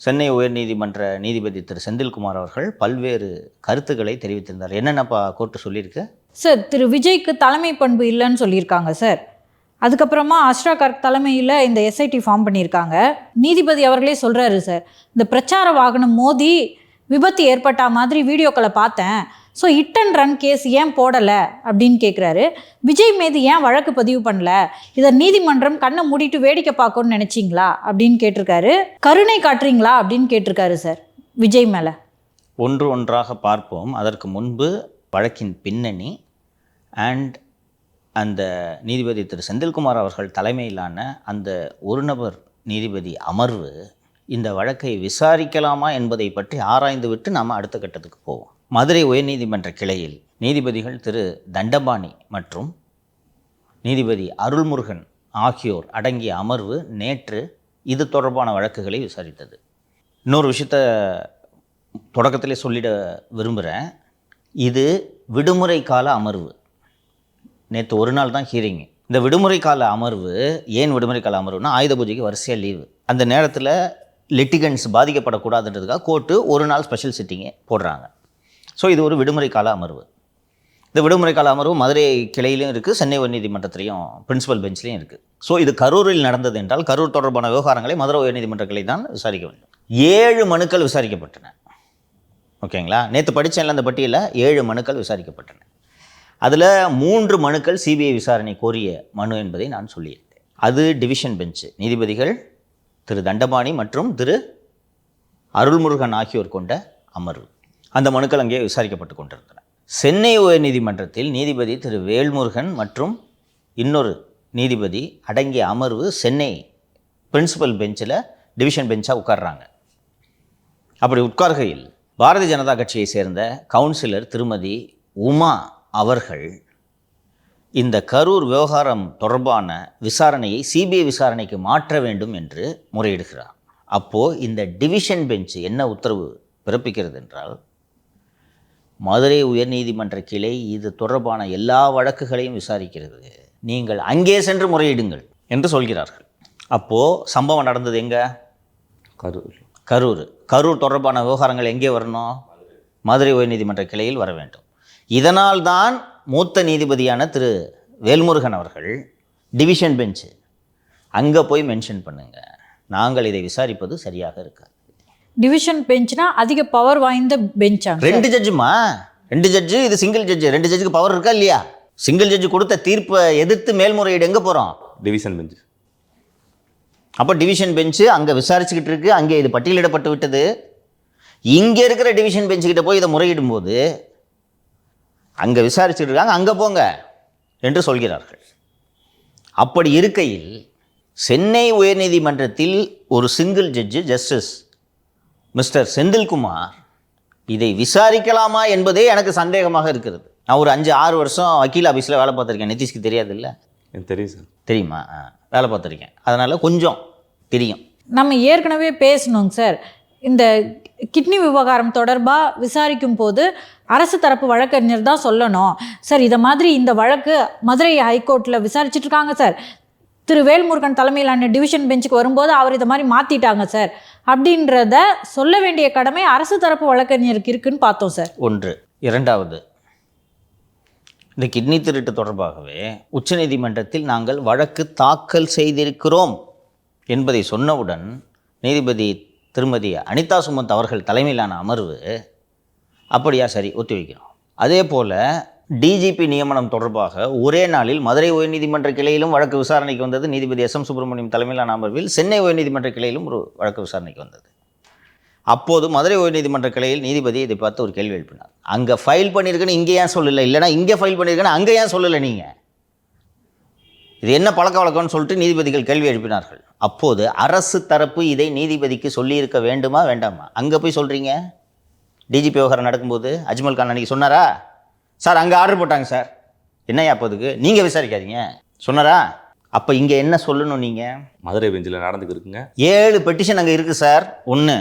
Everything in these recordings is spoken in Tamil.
சென்னை உயர்நீதிமன்ற நீதிபதி திரு செந்தில்குமார் அவர்கள் பல்வேறு கருத்துக்களை தெரிவித்திருந்தார். என்னென்னப்பா கோர்ட்டு சொல்லியிருக்கு? சார், திரு விஜய்க்கு தலைமை பண்பு இல்லைன்னு சொல்லியிருக்காங்க சார். அதுக்கப்புறமா அஷ்ரா கர்க் தலைமையில் இந்த எஸ்ஐடி ஃபார்ம் பண்ணியிருக்காங்க. நீதிபதி அவர்களே சொல்கிறாரு சார், இந்த பிரச்சார வாகனம் மோதி விபத்து ஏற்பட்ட மாதிரி வீடியோக்களை பார்த்தேன். So hit and run case ஏன் போடலை அப்படின்னு கேட்குறாரு. விஜய் மீது ஏன் வழக்கு பதிவு பண்ணல? இதை நீதிமன்றம் கண்ணை மூடிட்டு வேடிக்கை பார்க்கணும்னு நினச்சிங்களா அப்படின்னு கேட்டிருக்காரு. கருணை காட்டுறீங்களா அப்படின்னு கேட்டிருக்காரு சார் விஜய் மேலே. ஒன்று ஒன்றாக பார்ப்போம். அதற்கு முன்பு வழக்கின் பின்னணி அண்ட் அந்த நீதிபதி திரு செந்தில்குமார் அவர்கள் தலைமையிலான அந்த ஒரு நபர் நீதிபதி அமர்வு இந்த வழக்கை விசாரிக்கலாமா என்பதை பற்றி ஆராய்ந்துவிட்டு நாம் அடுத்த கட்டத்துக்கு போவோம். மதுரை உயர்நீதிமன்ற கிளையில் நீதிபதிகள் திரு தண்டபாணி மற்றும் நீதிபதி அருள்முருகன் ஆகியோர் அடங்கிய அமர்வு நேற்று இது தொடர்பான வழக்குகளை விசாரித்தது. இன்னொரு விஷயத்தை தொடக்கத்திலே சொல்லிட விரும்புகிறேன். இது விடுமுறை கால அமர்வு. நேற்று ஒரு நாள் தான் ஹியரிங்கு. இந்த விடுமுறை கால அமர்வு ஏன் விடுமுறை கால அமர்வுனா, ஆயுத பூஜைக்கு வரிசையாக லீவு. அந்த நேரத்தில் லிட்டிகன்ஸ் பாதிக்கப்படக்கூடாதுன்றதுக்காக கோர்ட்டு ஒரு நாள் ஸ்பெஷல் சிட்டிங்கே போடுறாங்க. ஸோ இது ஒரு விடுமுறை கால அமர்வு. இந்த விடுமுறை கால அமர்வு மதுரை கிளையிலையும் இருக்குது, சென்னை உயர்நீதிமன்றத்திலையும் பிரின்சிபல் பெஞ்ச்லேயும் இருக்குது. ஸோ இது கரூரில் நடந்தது என்றால் கரூர் தொடர்பான விவகாரங்களை மதுரை உயர்நீதிமன்ற கிளை தான் விசாரிக்க வேண்டும். 7 மனுக்கள் விசாரிக்கப்பட்டன. ஓகேங்களா? நேற்று படித்தேன்ல அந்த பட்டியலில் 7 மனுக்கள் விசாரிக்கப்பட்டன. அதில் 3 மனுக்கள் சிபிஐ விசாரணை கோரிய மனு என்பதை நான் சொல்லியிருந்தேன். அது டிவிஷன் பெஞ்சு நீதிபதிகள் திரு தண்டபாணி மற்றும் திரு அருள்முருகன் ஆகியோர் கொண்ட அமர்வு. அந்த மனுக்கள் அங்கே விசாரிக்கப்பட்டு கொண்டிருந்தன. சென்னை உயர்நீதிமன்றத்தில் நீதிபதி திரு வேல்முருகன் மற்றும் இன்னொரு நீதிபதி அடங்கிய அமர்வு சென்னை பிரின்சிபல் பெஞ்சில் டிவிஷன் பெஞ்சாக உட்கார்றாங்க. அப்படி உட்கார்கையில் பாரதிய ஜனதா கட்சியை சேர்ந்த கவுன்சிலர் திருமதி உமா அவர்கள் இந்த கரூர் விவகாரம் தொடர்பான விசாரணையை சிபிஐ விசாரணைக்கு மாற்ற வேண்டும் என்று முறையிடுகிறார். அப்போது இந்த டிவிஷன் பெஞ்சு என்ன உத்தரவு பிறப்பிக்கிறது என்றால், மதுரை உயர்நீதிமன்ற கிளை இது தொடர்பான எல்லா வழக்குகளையும் விசாரிக்கிறது, நீங்கள் அங்கே சென்று முறையிடுங்கள் என்று சொல்கிறார்கள். அப்போது சம்பவம் நடந்தது எங்கே? கரூர் தொடர்பான விவகாரங்கள் எங்கே வரணும்? மதுரை உயர்நீதிமன்ற கிளையில் வர வேண்டும். இதனால் தான் மூத்த நீதிபதியான திரு வேல்முருகன் அவர்கள் டிவிஷன் பெஞ்சு அங்கே போய் மென்ஷன் பண்ணுங்க, நாங்கள் இதை விசாரிப்பது சரியாக இருக்காது. டிவிஷன் பெஞ்ச்னா அதிக பவர் வாய்ந்த பெஞ்சாங்க. 2 ஜட்ஜுமா, 2 ஜட்ஜு, இது சிங்கிள் ஜட்ஜு. 2 ஜட்ஜுக்கு பவர் இருக்கா இல்லையா? சிங்கிள் ஜட்ஜு கொடுத்த தீர்ப்பை எதிர்த்து மேல்முறையீடு எங்கே போகிறோம்? Division bench. அப்போ டிவிஷன் பெஞ்சு அங்கே விசாரிச்சுக்கிட்டு இருக்கு. அங்கே இது பட்டியலிடப்பட்டு விட்டது. இங்கே இருக்கிற டிவிஷன் பெஞ்சுக்கிட்ட போய் இதை முறையிடும்போது அங்கே விசாரிச்சுட்டு இருக்காங்க, அங்கே போங்க என்று சொல்கிறார்கள். அப்படி இருக்கையில் சென்னை உயர்நீதிமன்றத்தில் ஒரு single judge justice mister Senthilkumar இதை விசாரிக்கலாமா என்பதே எனக்கு சந்தேகமாக இருக்கிறது. நான் ஒரு 5-6 வருஷம் வக்கீல் ஆஃபீஸில் வேலை பார்த்துருக்கேன். நிதிஷ்க்கு தெரியாது இல்லை? எனக்கு தெரியும் சார். தெரியுமா? வேலை பார்த்துருக்கேன், அதனால் கொஞ்சம் தெரியும். நம்ம ஏற்கனவே பேசணுங்க சார். இந்த கிட்னி விவகாரம் தொடர்பாக விசாரிக்கும் போது அரசு தரப்பு வழக்கறிஞர் தான் சொல்லணும் சார், இதை மாதிரி இந்த வழக்கு மதுரை ஹைகோர்ட்டில் விசாரிச்சுட்டு இருக்காங்க சார், திரு வேல்முருகன் தலைமையிலான டிவிஷன் பெஞ்சுக்கு வரும்போது அவர் இதை மாதிரி மாற்றிட்டாங்க சார் அப்படின்றத சொல்ல வேண்டிய கடமை அரசு தரப்பு வழக்கறிஞருக்கு இருக்குன்னு பார்த்தோம் சார். ஒன்று. இரண்டாவது, இந்த கிட்னி திருட்டு தொடர்பாகவே உச்சநீதிமன்றத்தில் நாங்கள் வழக்கு தாக்கல் செய்திருக்கிறோம் என்பதை சொன்னவுடன் நீதிபதி திருமதி அனிதா சுமந்த் அவர்கள் தலைமையிலான அமர்வு அப்படியா, சரி, ஒத்தி வைக்கிறோம். அதே போல் டிஜிபி நியமனம் தொடர்பாக ஒரே நாளில் மதுரை உயர்நீதிமன்ற கிளையிலும் வழக்கு விசாரணைக்கு வந்தது. நீதிபதி SM சுப்பிரமணியம் தலைமையிலான அமர்வில் சென்னை உயர்நீதிமன்ற கிளையிலும் ஒரு வழக்கு விசாரணைக்கு வந்தது. அப்போது மதுரை உயர்நீதிமன்ற கிளையில் நீதிபதி இதை பார்த்து ஒரு கேள்வி எழுப்பினார். அங்கே ஃபைல் பண்ணியிருக்குன்னு இங்கே ஏன் சொல்லலை, இல்லைனா இங்கே ஃபைல் பண்ணியிருக்கேன்னு அங்கே ஏன் சொல்லலை, நீங்கள் இது என்ன பழக்க வழக்கம்னு சொல்லிட்டு நீதிபதிகள் கேள்வி எழுப்பினார்கள். அப்போது அரசு தரப்பு இதை நீதிபதிக்கு சொல்லியிருக்க வேண்டுமா வேண்டாமா? அங்கே போய் சொல்கிறீங்க. டிஜிபி விவகாரம் நடக்கும்போது அஜ்மல் கான் அன்றைக்கி சொன்னாரா, சார் அங்கே ஆர்டர் போட்டாங்க சார், என்னையா அப்போதுக்கு நீங்கள் விசாரிக்காதீங்க சொன்னாரா? அப்போ இங்கே என்ன சொல்லணும்? நீங்கள் மதுரை பெஞ்சில் நடந்துக்கிருக்குங்க 7 பெட்டிஷன் அங்கே இருக்குது சார். 1,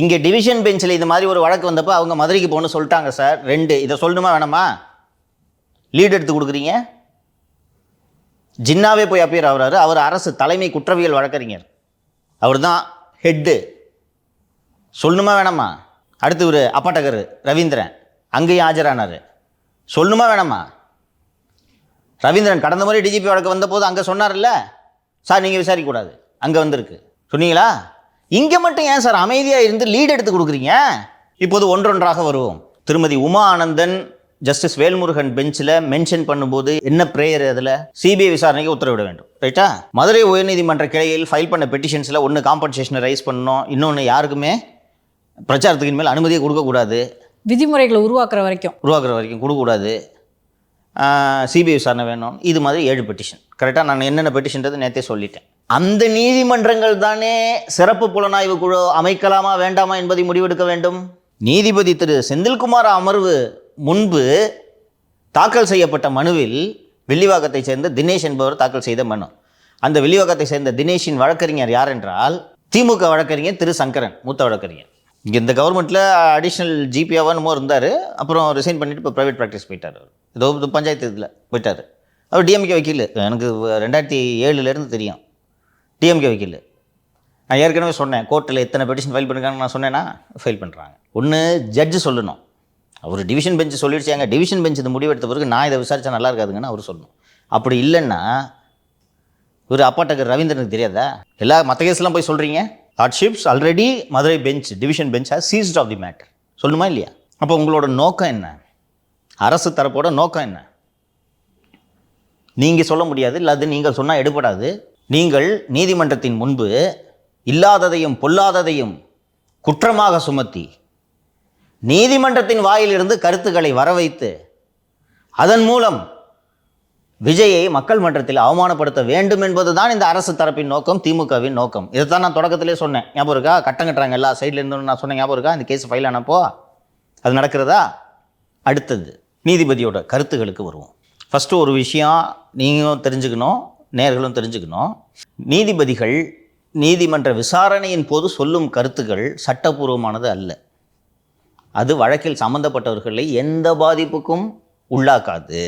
இங்கே டிவிஷன் பெஞ்சில் இது மாதிரி ஒரு வழக்கு வந்தப்போ அவங்க மதுரைக்கு போகணும்னு சொல்லிட்டாங்க சார். 2, இதை சொல்லணுமா வேணாமா? லீட் எடுத்து கொடுக்குறீங்க. ஜின்னாவே போய் அப்பியர் ஆகிறாரு. அவர் அரசு தலைமை குற்றவியல் வழக்கறிஞர், அவர் தான் ஹெட்டு. சொல்லணுமா வேணாமா? அடுத்து ஒரு அப்பாட்டகர் ரவீந்திரன் அங்கேயும் ஆஜரானார். சொல்லணுமா வேணாமா? ரவீந்திரன் கடந்த முறை டிஜிபி வழக்கு வந்தபோது அங்கே சொன்னார்ல, சார் நீங்கள் விசாரிக்கக்கூடாது, அங்கே வந்திருக்கு சொன்னீங்களா? இங்கே மட்டும் ஏன் சார் அமைதியாக இருந்து லீட் எடுத்து கொடுக்குறீங்க? இப்போது ஒன்றொன்றாக வருவோம். திருமதி உமா ஆனந்தன் ஜஸ்டிஸ் வேல்முருகன் பெஞ்சில் மென்ஷன் பண்ணும்போது என்ன ப்ரேயர்? அதில் சிபிஐ விசாரணைக்கு உத்தரவிட வேண்டும், ரைட்டா? மதுரை உயர்நீதிமன்ற கிளையில் ஃபைல் பண்ண பெட்டிஷன்ஸில் ஒன்று காம்பன்சேஷனை ரைஸ் பண்ணணும், இன்னொன்று யாருக்குமே பிரச்சாரத்துக்கு மேல் அனுமதியை கொடுக்கக்கூடாது, விதிமுறைகளை உருவாக்குற வரைக்கும் கொடுக்கக்கூடாது, சிபிஐ விசாரணை வேணும். இது மாதிரி 7 பெட்டிஷன். கரெக்டாக நான் என்னென்ன பெட்டிஷன்றது நேற்றே சொல்லிட்டேன். அந்த நீதிமன்றங்கள் தானே சிறப்பு புலனாய்வு குழு அமைக்கலாமா வேண்டாமா என்பதை முடிவெடுக்க வேண்டும். நீதிபதி திரு செந்தில்குமார் அமர்வு முன்பு தாக்கல் செய்யப்பட்ட மனுவில் வில்லிவாக்கத்தை சேர்ந்த தினேஷ் என்பவர் தாக்கல் செய்த மனு. அந்த வில்லிவாக்கத்தை சேர்ந்த தினேஷின் வழக்கறிஞர் யார் என்றால் திமுக வழக்கறிஞர் திரு சங்கரன், மூத்த வழக்கறிஞர். இங்கே இந்த கவர்மெண்ட்டில் அடிஷ்னல் ஜிபியாவானுமோ இருந்தார், அப்புறம் ரிசைன் பண்ணிவிட்டு இப்போ ப்ரைவேட் ப்ராக்டிஸ் போயிட்டார். ஏதோ பஞ்சாயத்து இதில் போயிட்டார். அவர் டிஎம்கே வக்கீல், எனக்கு 2007 தெரியும் டிஎம்கே வக்கீல். நான் ஏற்கனவே சொன்னேன், கோர்ட்டில் எத்தனை பெட்டிஷன் ஃபைல் பண்ணிருக்காங்கன்னு நான் சொன்னேன்னா ஃபைல் பண்ணுறாங்க. ஒன்று ஜட்ஜு சொல்லணும், அவர் டிவிஷன் பெஞ்சு சொல்லிடுச்சாங்க, டிவிஷன் பெஞ்ச் இது முடிவெடுத்த பிறகு நான் இதை விசாரித்தா நல்லா இருக்காதுங்கன்னு அவர் சொல்லணும். அப்படி இல்லைன்னா ஒரு அப்பாட்டகர் ரவீந்திரனுக்கு தெரியாதா? எல்லா மற்ற கேஸ்லாம் போய் சொல்கிறீங்க, lordships already Madurai bench division bench has seized of the matter சொல்லணுமா இல்லையா? அப்போ உங்களோட நோக்கம் என்ன? அரசு தரப்போட நோக்கம் என்ன? நீங்கள் சொல்ல முடியாது, இல்லை அது நீங்கள் சொன்னால் எடுபடாது. நீங்கள் நீதிமன்றத்தின் முன்பு இல்லாததையும் பொல்லாததையும் குற்றமாக சுமத்தி நீதிமன்றத்தின் வாயிலிருந்து கருத்துக்களை வரவைத்து அதன் மூலம் விஜயை மக்கள் மன்றத்தில் அவமானப்படுத்த வேண்டும் என்பதுதான் இந்த அரசு தரப்பின் நோக்கம், திமுகவின் நோக்கம். இதைத்தான் நான் தொடக்கத்திலே சொன்னேன், ஞாபகம் இருக்கா? கட்டம் கட்டுறாங்க எல்லா சைடில் இருந்து நான் சொன்னேன், ஞாபகம் இருக்கா? இந்த கேஸ் ஃபைல் ஆனப்போ அது நடக்கிறதா? அடுத்தது நீதிபதியோட கருத்துக்களுக்கு வருவோம். ஃபஸ்ட்டு ஒரு விஷயம் நீங்களும் தெரிஞ்சுக்கணும், நேயர்களும் தெரிஞ்சுக்கணும். நீதிபதிகள் நீதிமன்ற விசாரணையின் போது சொல்லும் கருத்துக்கள் சட்டபூர்வமானது அல்ல. அது வழக்கில் சம்பந்தப்பட்டவர்களை எந்த பாதிப்புக்கும் உள்ளாக்காது.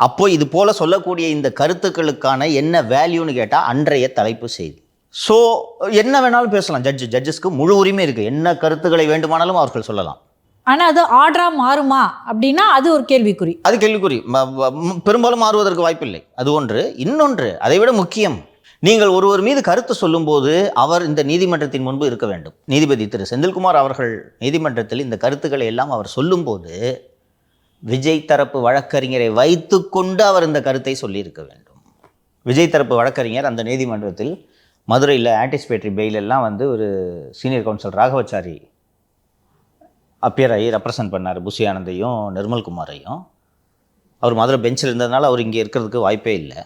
அப்போ இது போல சொல்லக்கூடிய இந்த கருத்துக்களுக்கான என்ன வேல்யூன்னு கேட்டால் அன்றைய தலைப்பு செய்தி. ஸோ என்ன வேணாலும் பேசலாம், ஜட்ஜஸ்க்கு முழு உரிமை இருக்குது, என்ன கருத்துக்களை வேண்டுமானாலும் அவர்கள் சொல்லலாம். ஆனால் அது ஆர்டரா மாறுமா அப்படின்னா அது ஒரு கேள்விக்குறி. அது கேள்விக்குறி, பெரும்பாலும் மாறுவதற்கு வாய்ப்பில்லை. அது ஒன்று. இன்னொன்று அதை விட முக்கியம், நீங்கள் ஒருவர் மீது கருத்து சொல்லும்போது அவர் இந்த நீதிமன்றத்தின் முன்பு இருக்க வேண்டும். நீதிபதி திரு செந்தில்குமார் அவர்கள் நீதிமன்றத்தில் இந்த கருத்துக்களை எல்லாம் அவர் சொல்லும்போது விஜய் தரப்பு வழக்கறிஞரை வைத்து கொண்டு அவர் இந்த கருத்தை சொல்லியிருக்க வேண்டும். விஜய் தரப்பு வழக்கறிஞர் அந்த நீதிமன்றத்தில் மதுரையில் ஆன்டிசிபேட்டரி பெயில் எல்லாம் ஒரு சீனியர் கவுன்சில் ராகவச்சாரி அப்பியர் ஆகி ரெப்ரசன்ட் பண்ணார், புஷி ஆனந்தையும் நிர்மல்குமாரையும். அவர் மதுரை பெஞ்சில் இருந்ததுனால அவர் இங்கே இருக்கிறதுக்கு வாய்ப்பே இல்லை.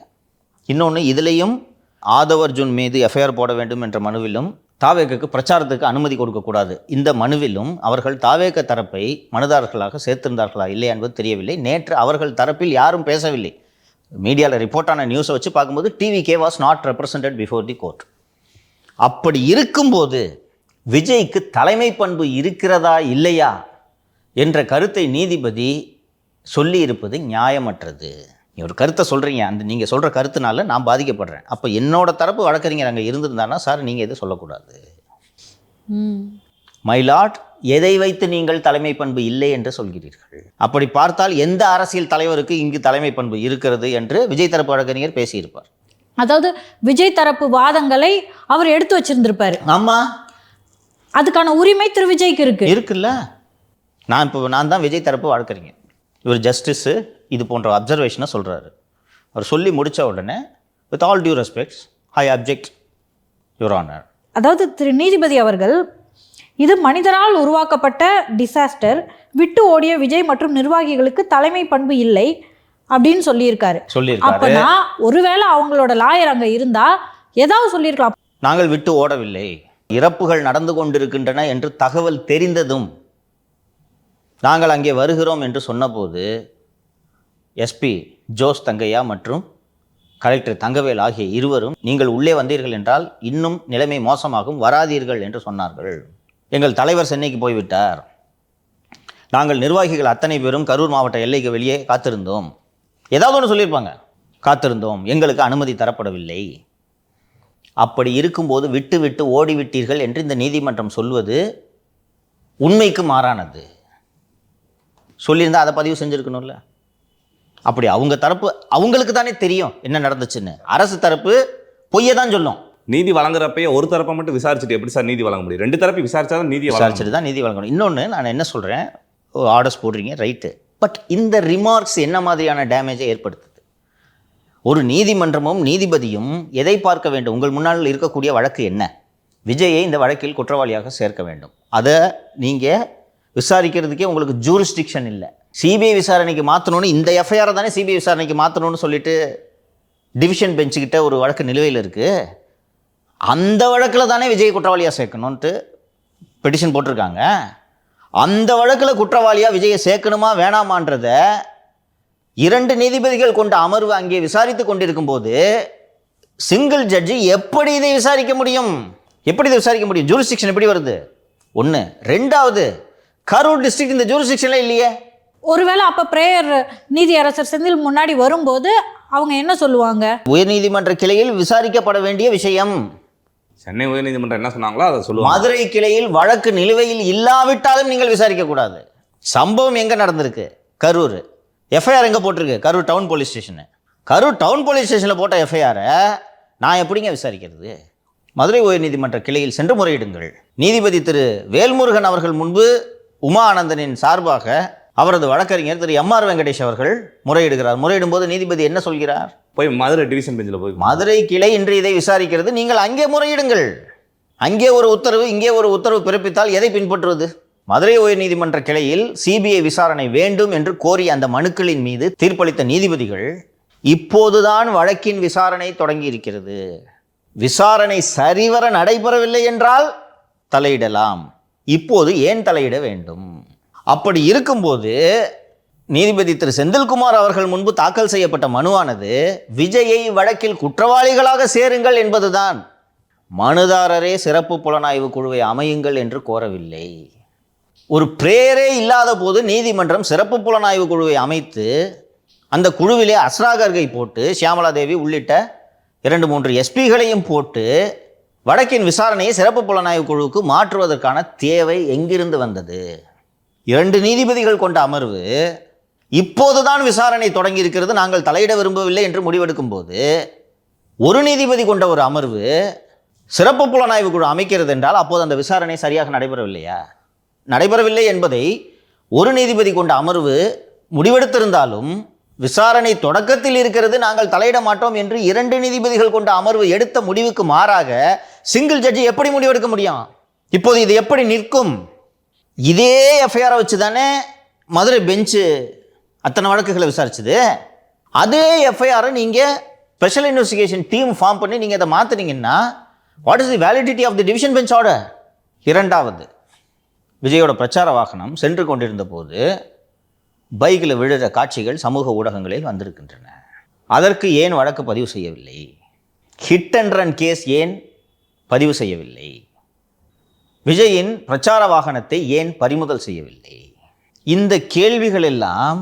இன்னொன்று, இதுலேயும் ஆதவ் அர்ஜுன் மீது எஃப்ஐஆர் போட வேண்டும் என்ற மனுவிலும் தாவேக்கு பிரச்சாரத்துக்கு அனுமதி கொடுக்கக்கூடாது இந்த மனுவிலும் அவர்கள் தாவேக தரப்பை மனுதாரர்களாக சேர்த்திருந்தார்களா இல்லையா என்பது தெரியவில்லை. நேற்று அவர்கள் தரப்பில் யாரும் பேசவில்லை. மீடியாவில் ரிப்போர்ட்டான நியூஸை வச்சு பார்க்கும்போது TVK was not represented before the court. அப்படி இருக்கும்போது விஜய்க்கு தலைமை பண்பு இருக்கிறதா இல்லையா என்ற கருத்தை நீதிபதி சொல்லி இருப்பது நியாயமற்றது. ஒரு கருத்தை சொல்கிறீங்க, அந்த நீங்கள் சொல்கிற கருத்துனால நான் பாதிக்கப்படுறேன், அப்போ என்னோட தரப்பு வழக்கறிஞர் அங்கே இருந்திருந்தானா சார் நீங்கள் எதுவும் சொல்லக்கூடாது. மை லார்ட், எதை வைத்து நீங்கள் தலைமை பண்பு இல்லை என்று சொல்கிறீர்கள்? அப்படி பார்த்தால் எந்த அரசியல் தலைவருக்கு இங்கு தலைமை பண்பு இருக்கிறது என்று விஜய் தரப்பு வழக்கறிஞர் பேசியிருப்பார். அதாவது விஜய் தரப்பு வாதங்களை அவர் எடுத்து வச்சிருந்திருப்பாரு. ஆமாம், அதுக்கான உரிமை திரு விஜய்க்கு இருக்குல்ல. நான் தான் விஜய் தரப்பு வழக்கறிஞர், இவர் ஜஸ்டிஸு இது போன்ற அப்சர்வேஷனை சொல்கிறாரு. அவர் சொல்லி முடித்த உடனே with all due respects I object your honour. அதாவது திரு நீதிபதி அவர்கள் இது மனிதரால் உருவாக்கப்பட்ட டிசாஸ்டர், விட்டு ஓடிய விஜய் மற்றும் நிர்வாகிகளுக்கு தலைமை பண்பு இல்லை அப்படின்னு சொல்லியிருக்காரு. அப்பனா ஒருவேளை அவங்களோட லாயர் அங்கே இருந்தால் ஏதாவது சொல்லியிருக்கலாம். நாங்கள் விட்டு ஓடவில்லை, இறப்புகள் நடந்து கொண்டிருக்கின்றன என்று தகவல் தெரிந்ததும் நாங்கள் அங்கே வருகிறோம் என்று சொன்னபோது எஸ்பி ஜோஸ் தங்கையா மற்றும் கலெக்டர் தங்கவேல் ஆகிய இருவரும் நீங்கள் உள்ளே வந்தீர்கள் என்றால் இன்னும் நிலைமை மோசமாகும், வராதீர்கள் என்று சொன்னார்கள். எங்கள் தலைவர் சென்னைக்கு போய்விட்டார், நாங்கள் நிர்வாகிகள் அத்தனை பேரும் கரூர் மாவட்ட எல்லைக்கு வெளியே காத்திருந்தோம், ஏதாவது ஒன்று சொல்லியிருப்பாங்க, காத்திருந்தோம், எங்களுக்கு அனுமதி தரப்படவில்லை. அப்படி இருக்கும்போது விட்டு விட்டு ஓடிவிட்டீர்கள் என்று இந்த நீதிமன்றம் சொல்வது உண்மைக்கு மாறானது. சொல்லியிருந்தால் அதை பதிவு செஞ்சுருக்கணும்ல. அப்படி அவங்க தரப்பு அவங்களுக்கு தானே தெரியும் என்ன நடந்துச்சுன்னு. அரசு தரப்பு பொய்யை தான் சொல்லும். நீதி வழங்குறப்பயே ஒரு தரப்பை மட்டும் விசாரிச்சுட்டு எப்படி சார் நீதி வழங்க முடியும்? 2 தரப்பு விசாரிச்சாதான் நீதி விசாரிச்சுட்டு தான் நீதி வழங்கணும். இன்னொன்று நான் என்ன சொல்கிறேன், ஆர்டர்ஸ் போடுறீங்க ரைட்டு, பட் இந்த ரிமார்க்ஸ் என்ன மாதிரியான டேமேஜை ஏற்படுத்துது? ஒரு நீதிமன்றமும் நீதிபதியும் எதை பார்க்க வேண்டும்? உங்கள் முன்னால் இருக்கக்கூடிய வழக்கு என்ன? விஜயை இந்த வழக்கில் குற்றவாளியாக சேர்க்க வேண்டும். அதை நீங்கள் விசாரிக்கிறதுக்கே உங்களுக்கு ஜூரிஸ்டிக்ஷன் இல்லை. சிபிஐ விசாரணைக்கு மாற்றணும்னு, இந்த எஃப்ஐஆரை தானே சிபிஐ விசாரணைக்கு மாற்றணும்னு சொல்லிட்டு டிவிஷன் பெஞ்சுக்கிட்ட ஒரு வழக்கு நிலுவையில் இருக்குது. அந்த வழக்கில் தானே விஜய் குற்றவாளியாக சேர்க்கணுன்ட்டு பெட்டிஷன் போட்டிருக்காங்க. அந்த வழக்கில் குற்றவாளியாக விஜயை சேர்க்கணுமா வேணாமான்றத 2 நீதிபதிகள் கொண்ட அமர்வு அங்கே விசாரித்து கொண்டிருக்கும் போது சிங்கிள் ஜட்ஜி எப்படி இதை விசாரிக்க முடியும்? எப்படி இதை விசாரிக்க முடியும்? ஜூரிஸ்டிக்ஷன் எப்படி வருது? ஒன்று. ரெண்டாவது, கரூர் டிஸ்ட்ரிக்ட் இந்த ஜூரிஸ்டிக்ஷன்ல இல்லையே. ஒருவேளை அப்போ பிரேயர் நீதியரசர் செந்தில் முன்னாடி வரும்போது அவங்க என்ன சொல்லுவாங்க? உயர்நீதிமன்ற கிளையில் விசாரிக்கப்பட வேண்டிய விஷயம். சென்னை உயர்நீதிமன்றம் என்ன சொன்னாங்களோ அதை சொல்லுவாங்க. மதுரை கிளையில் வழக்கு நிலுவையில் இல்லாவிட்டாலும் நீங்கள் விசாரிக்க கூடாது. சம்பவம் எங்கே நடந்திருக்கு? கரூர். எஃப்ஐஆர் எங்கே போட்டிருக்கு? Karur town police station. Karur town police ஸ்டேஷனில் போட்ட எஃப்ஐஆரை நான் எப்படிங்க விசாரிக்கிறது? மதுரை உயர்நீதிமன்ற கிளையில் சென்று முறையிடுங்கள். நீதிபதி திரு வேல்முருகன் அவர்கள் முன்பு உமா ஆனந்தனின் சார்பாக அவரது வழக்கறிஞர் திரு எம்.ஆர். வெங்கடேஷ் அவர்கள் முறையிடுகிறார். முறையிடும் போது நீதிபதி என்ன சொல்கிறார்? போய் மதுரை டிவிஷன் பெஞ்சில் போய் மதுரை கிளை இன்று இதை விசாரிக்கிறது, நீங்கள் அங்கே முறையிடுங்கள். அங்கே ஒரு உத்தரவு, இங்கே ஒரு உத்தரவு பிறப்பித்தால் எதை பின்பற்றுவது? மதுரை உயர்நீதிமன்ற கிளையில் சிபிஐ விசாரணை வேண்டும் என்று கோரிய அந்த மனுக்களின் மீது தீர்ப்பளித்த நீதிபதிகள் இப்போதுதான் வழக்கின் விசாரணை தொடங்கி இருக்கிறது, விசாரணை சரிவர நடைபெறவில்லை என்றால் தலையிடலாம், இப்போது ஏன் தலையிட வேண்டும்? அப்படி இருக்கும்போது நீதிபதி திரு செந்தில்குமார் அவர்கள் முன்பு தாக்கல் செய்யப்பட்ட மனுவானது விஜயை வழக்கில் குற்றவாளிகளாக சேருங்கள் என்பதுதான். மனுதாரரே சிறப்பு புலனாய்வு குழுவை அமையுங்கள் என்று கோரவில்லை. ஒரு பிரேயரே இல்லாத போது நீதிமன்றம் சிறப்பு புலனாய்வு குழுவை அமைத்து அந்த குழுவிலே அஸ்ரா கர்கை போட்டு ஷியாமலா தேவி உள்ளிட்ட 2-3 எஸ்பிகளையும் போட்டு வழக்கின் விசாரணையை சிறப்பு புலனாய்வு குழுவுக்கு மாற்றுவதற்கான தேவை எங்கிருந்து வந்தது? 2 நீதிபதிகள் கொண்ட அமர்வு இப்போதுதான் விசாரணை தொடங்கி இருக்கிறது, நாங்கள் தலையிட விரும்பவில்லை என்று முடிவெடுக்கும் போது ஒரு நீதிபதி கொண்ட ஒரு அமர்வு சிறப்பு புலனாய்வு குழு அமைக்கிறது என்றால் அப்போது அந்த விசாரணை சரியாக நடைபெறவில்லையா? நடைபெறவில்லை என்பதை ஒரு நீதிபதி கொண்ட அமர்வு முடிவெடுத்திருந்தாலும் விசாரணை தொடக்கத்தில் இருக்கிறது, நாங்கள் தலையிட மாட்டோம் என்று 2 நீதிபதிகள் கொண்ட அமர்வு எடுத்த முடிவுக்கு மாறாக சிங்கிள் ஜட்ஜி எப்படி முடிவெடுக்க முடியும்? இப்போது இது எப்படி நிற்கும்? இதே எஃப்ஐஆரை வச்சு தானே மதுரை பெஞ்சு அத்தனை வழக்குகளை விசாரிச்சுது. அதே எஃப்ஐஆரை நீங்கள் ஸ்பெஷல் இன்வெஸ்டிகேஷன் டீம் ஃபார்ம் பண்ணி நீங்கள் அதை மாற்றினீங்கன்னா what is the validity of the division bench order? இரண்டாவது, விஜயோட பிரச்சார வாகனம் சென்று கொண்டிருந்த போது பைக்கில் விழுற காட்சிகள் சமூக ஊடகங்களில் வந்திருக்கின்றன. அதற்கு ஏன் வழக்கு பதிவு செய்யவில்லை? ஹிட் அண்ட் ரன் கேஸ் ஏன் பதிவு செய்யவில்லை? விஜயின் பிரச்சார வாகனத்தை ஏன் பறிமுதல் செய்யவில்லை? இந்த கேள்விகள் எல்லாம்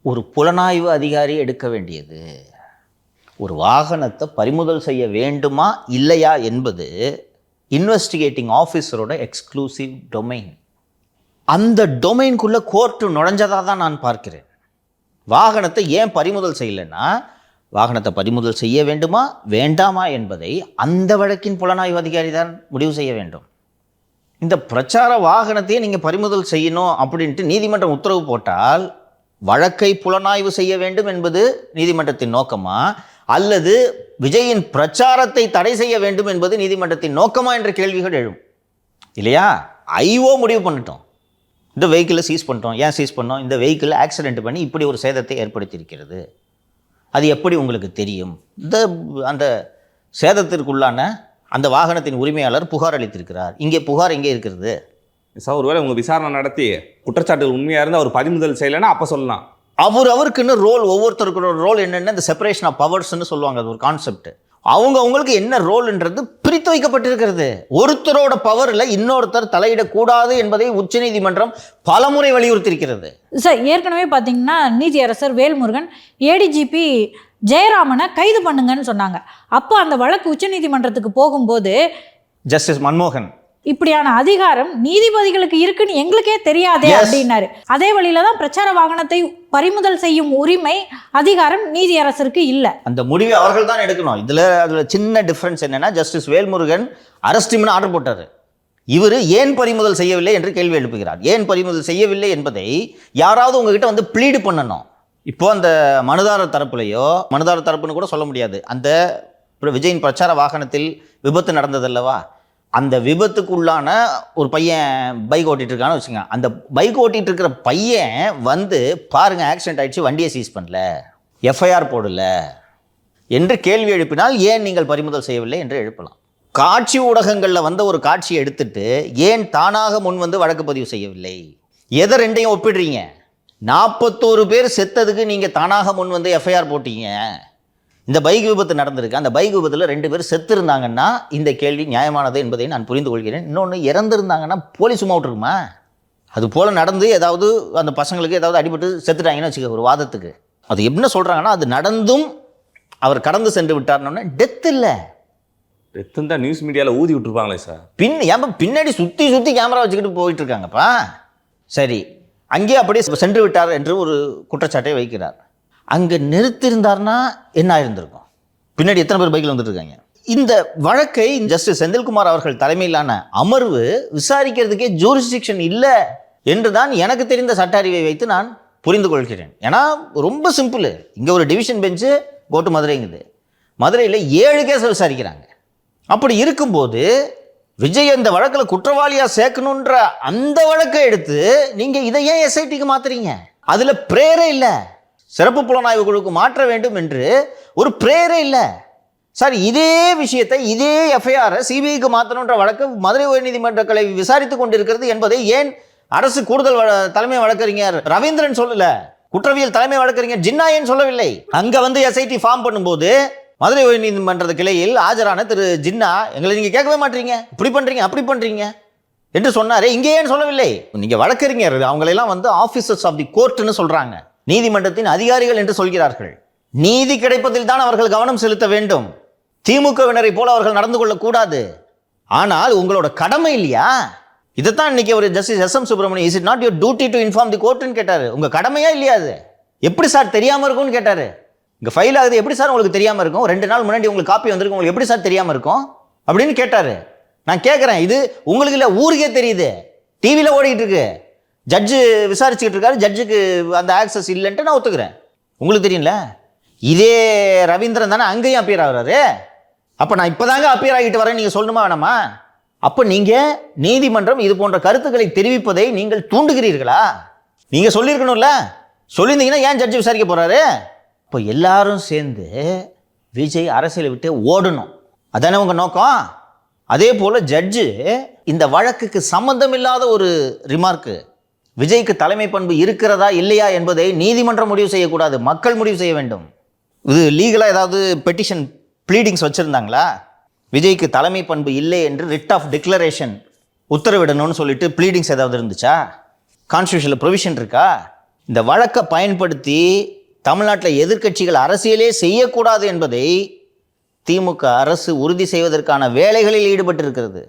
ஒரு புலனாய்வு அதிகாரி எடுக்க வேண்டியது. ஒரு வாகனத்தை பறிமுதல் செய்ய வேண்டுமா இல்லையா என்பது இன்வெஸ்டிகேட்டிங் ஆஃபீஸரோட எக்ஸ்க்ளூசிவ் டொமைன். அந்த டொமைனுக்குள்ளே கோர்ட்டு நுழைஞ்சதாக தான் நான் பார்க்கிறேன். வாகனத்தை ஏன் பறிமுதல் செய்யலைன்னா, வாகனத்தை பறிமுதல் செய்ய வேண்டுமா வேண்டாமா என்பதை அந்த வழக்கின் புலனாய்வு அதிகாரி தான் முடிவு செய்ய வேண்டும். இந்த பிரச்சார வாகனத்தையே நீங்கள் பறிமுதல் செய்யணும் அப்படின்ட்டு நீதிமன்றம் உத்தரவு போட்டால் வழக்கை புலனாய்வு செய்ய வேண்டும் என்பது நீதிமன்றத்தின் நோக்கமா, அல்லது விஜயின் பிரச்சாரத்தை தடை செய்ய வேண்டும் என்பது நீதிமன்றத்தின் நோக்கமா என்ற கேள்விகள் எழும் இல்லையா? ஐஓ முடிவு பண்ணிட்டோம், இந்த வெஹிக்கிளை சீஸ் பண்ணிட்டோம். ஏன் சீஸ் பண்ணோம்? இந்த வெஹிக்கிளை ஆக்சிடென்ட் பண்ணி இப்படி ஒரு சேதத்தை ஏற்படுத்தியிருக்கிறது. அது எப்படி உங்களுக்கு தெரியும்? அந்த சேதத்திற்குள்ளான அந்த வாகனத்தின் உரிமையாளர் புகார் அளித்திருக்கிறார். இங்கே புகார் எங்கே இருக்கிறது? சார், ஒருவேளை உங்கள் விசாரணை நடத்தி குற்றச்சாட்டுகள் உண்மையாக இருந்து அவர் பறிமுதல் செய்யலைன்னா அப்போ சொல்லலாம். அவருக்குன்னு ரோல், ஒவ்வொருத்தருக்கோட ரோல் என்னென்ன, இந்த செப்பரேஷன் ஆஃப் பவர்ஸ்ன்னு சொல்லுவாங்க, அது ஒரு கான்செப்ட். அவங்களுக்கு என்ன ரோல்ன்றது பிரித்து வைக்கப்பட்டிருக்கிறது. ஒருத்தரோட பவரில் இன்னொருத்தர் தலையிடக்கூடாது என்பதை உச்சநீதிமன்றம் பலமுறை வலியுறுத்தியிருக்கிறது. சார், ஏற்கனவே பார்த்தீங்கன்னா நீதியரசர் வேல்முருகன் ஏடிஜிபி ஜெயராமனை கைது பண்ணுங்கன்னு சொன்னாங்க. அப்போ அந்த வழக்கு உச்சநீதிமன்றத்துக்கு போகும்போது ஜஸ்டிஸ் மன்மோகன் இப்படியான அதிகாரம் நீதிபதிகளுக்கு இருக்குன்னு எங்களுக்கே தெரியாதே அப்படின்னாரு. அதே வழியில தான் பிரச்சார வாகனத்தை பறிமுதல் செய்யும் உரிமை அதிகாரம் நீதியரசருக்கு இல்லை. அந்த முடிவை அவர்கள் தான் எடுக்கணும். அதுல சின்ன டிஃபரன்ஸ் என்னன்னா, ஜஸ்டிஸ் வேல்முருகன் அரெஸ்ட்மெண்ட் ஆர்டர் போட்டாரு. இவர் ஏன் பறிமுதல் செய்யவில்லை என்று கேள்வி எழுப்புகிறார். ஏன் பறிமுதல் செய்யவில்லை என்பதை யாராவது உங்ககிட்ட வந்து ப்ளீடு பண்ணணும். இப்போ அந்த மனுதாரர் தரப்புன்னு கூட சொல்ல முடியாது. அந்த விஜயின் பிரச்சார வாகனத்தில் விபத்து நடந்ததல்லவா, அந்த விபத்துக்கு உள்ளான ஒரு பையன் பைக் ஓட்டிட்டு இருக்கான்னு வச்சுங்க. அந்த பைக் ஓட்டிட்டு இருக்கிற பையன் வந்து பாருங்க ஆக்சிடென்ட் ஆயிடுச்சு, வண்டியை சீஸ் பண்ணல, எஃப்ஐஆர் போடல என்று கேள்வி எழுப்பினால் ஏன் நீங்கள் பறிமுதல் செய்யவில்லை என்று எழுப்பலாம். காட்சி ஊடகங்களில் வந்த ஒரு காட்சியை எடுத்துட்டு ஏன் தானாக முன் வந்து வழக்கு பதிவு செய்யவில்லை? எதை ரெண்டையும் ஒப்பிடுறீங்க? 41 பேர் செத்ததுக்கு நீங்கள் தானாக முன் வந்து எஃப்ஐஆர் போட்டீங்க. இந்த பைக் விபத்து நடந்திருக்கு, அந்த பைக் விபத்தில் 2 பேர் செத்து இருந்தாங்கன்னா இந்த கேள்வி நியாயமானது என்பதை நான் புரிந்து கொள்கிறேன். இன்னொன்று, இறந்துருந்தாங்கன்னா போலீஸ் சும்மா விட்டுருக்குமா? அது போல் நடந்து ஏதாவது அந்த பசங்களுக்கு ஏதாவது அடிபட்டு செத்துட்டாங்கன்னு வச்சுக்க ஒரு வாதத்துக்கு, அது என்ன சொல்கிறாங்கன்னா, அது நடந்தும் அவர் கடந்து சென்று விட்டார்னோன்னா டெத் இல்லை. டெத்துன்னு தான் நியூஸ் மீடியாவில் ஊதி விட்டுருப்பாங்களே சார். பின்னாடி சுற்றி கேமரா வச்சுக்கிட்டு போயிட்டு இருக்காங்கப்பா. சரி, அங்கேயே அப்படியே சென்று விட்டார் என்று ஒரு குற்றச்சாட்டை வைக்கிறார். அங்கே நிறுத்தியிருந்தார்னா என்ன ஆயிருந்திருக்கும்? பின்னாடி எத்தனை பேர் பைக்கில் வந்துட்டு இருக்காங்க? இந்த வழக்கை ஜஸ்டிஸ் செந்தில்குமார் அவர்கள் தலைமையிலான அமர்வு விசாரிக்கிறதுக்கே ஜூரிஸ்டிக்ஷன் இல்லை என்று தான் எனக்கு தெரிந்த சட்ட அறிவை வைத்து நான் புரிந்து கொள்கிறேன். ஏன்னா ரொம்ப சிம்பிள். இங்கே ஒரு டிவிஷன் பெஞ்சு கோட்டு மதுரைங்குது, மதுரையில் 7 கேஸை விசாரிக்கிறாங்க. அப்படி இருக்கும்போது விஜய் இந்த வழக்கில் குற்றவாளியாக சேர்க்கணுன்ற அந்த வழக்கை எடுத்து நீங்கள் இதை ஏன் எஸ்ஐடிக்கு மாற்றுறீங்க? அதில் பிரேயரே இல்லை. சிறப்பு புலனாய்வு குழுக்கு மாற்ற வேண்டும் என்று ஒரு பிரேயரே இல்லை சார். இதே விஷயத்தை, இதே எஃப்ஐஆரை சிபிஐக்கு மாற்றணுன்ற வழக்கு மதுரை உயர்நீதிமன்ற கிளை விசாரித்து கொண்டிருக்கிறது என்பதை ஏன் அரசு கூடுதல் தலைமை வழக்கறிஞர் ரவீந்திரன் சொல்லல? குற்றவியல் தலைமை வழக்கறிஞர் ஜின்னா ஏன் சொல்லவில்லை? அங்கே வந்து எஸ்ஐடி ஃபார்ம் பண்ணும்போது மதுரை உயர்நீதிமன்ற கிளையில் ஆஜரான திரு ஜின்னா, எங்களை நீங்கள் கேட்கவே மாட்டீங்க, இப்படி பண்ணுறீங்க அப்படி பண்ணுறீங்க என்று சொன்னாரே, இங்கே ஏன் சொல்லவில்லை? நீங்கள் வழக்கறிஞர், அவங்களெல்லாம் வந்து ஆஃபீஸர்ஸ் ஆஃப் தி கோர்ட்னு சொல்கிறாங்க, நீதிமன்றத்தின் அதிகாரிகள் என்று சொல்கிறார்கள். நீதி கிடைப்பதில் தான் அவர்கள் கவனம் செலுத்த வேண்டும். திமுகவினரை போல அவர்கள் நடந்து கொள்ளக்கூடாது. ஆனால் உங்களோட கடமை இல்லையா? இதைத்தான் இன்னைக்கு ஒரு justice SM Subramaniam, is it not your duty to inform the கோர்ட்னு கேட்டார். உங்கள் கடமையா இல்லையா? அது எப்படி சார் தெரியாமல் இருக்கும்னு கேட்டார். இங்கே ஃபைல் ஆகுது, எப்படி சார் உங்களுக்கு தெரியாமல் இருக்கும்? 2 நாள் முன்னாடி உங்களுக்கு காப்பி வந்திருக்கு, உங்களுக்கு எப்படி சார் தெரியாமல் இருக்கும் அப்படின்னு கேட்டார். நான் கேட்குறேன், இது உங்களுக்கு இல்லை, ஊருக்கே தெரியுது, டிவியில் ஓடிக்கிட்டு இருக்கு, ஜட்ஜு விசாரிச்சுக்கிட்டு இருக்காரு, ஜட்ஜுக்கு அந்த ஆக்சஸ் இல்லைன்ட்டு நான் ஒத்துக்கிறேன். உங்களுக்கு தெரியும்ல, இதே ரவீந்திரன் தானே அங்கேயும் அப்பியர் ஆகுறாரு. அப்போ நான் இப்போ தாங்க அப்பியர் ஆகிட்டு வரேன் நீங்கள் சொல்லணுமா வேணாமா? அப்போ நீங்கள் நீதிமன்றம் இது போன்ற கருத்துக்களை தெரிவிப்பதை நீங்கள் தூண்டுகிறீர்களா? நீங்கள் சொல்லியிருக்கணும்ல, சொல்லியிருந்தீங்கன்னா ஏன் ஜட்ஜு விசாரிக்க போகிறாரு? இப்போ எல்லாரும் சேர்ந்து விஜய் அரசியலை விட்டு ஓடணும், அதானே உங்கள் நோக்கம்? அதே போல் ஜட்ஜு இந்த வழக்குக்கு சம்மந்தம் இல்லாத ஒரு ரிமார்க்கு, விஜய்க்கு தலைமை பண்பு இருக்கிறதா இல்லையா என்பதை நீதிமன்றம் முடிவு செய்யக்கூடாது, மக்கள் முடிவு செய்ய வேண்டும். இது லீகலாக ஏதாவது பெட்டிஷன் ப்ளீடிங்ஸ் வச்சுருந்தாங்களா? விஜய்க்கு தலைமை பண்பு இல்லை என்று ரிட் ஆஃப் டிக்ளரேஷன் உத்தரவிடணும்னு சொல்லிட்டு ப்ளீடிங்ஸ் ஏதாவது இருந்துச்சா? கான்ஸ்டியூஷனில் ப்ரொவிஷன் இருக்கா? இந்த வழக்கை பயன்படுத்தி தமிழ்நாட்டில் எதிர்க்கட்சிகள் அரசியலே செய்யக்கூடாது என்பதை திமுக அரசு உறுதி செய்வதற்கான வேலைகளில் ஈடுபட்டிருக்கிறது.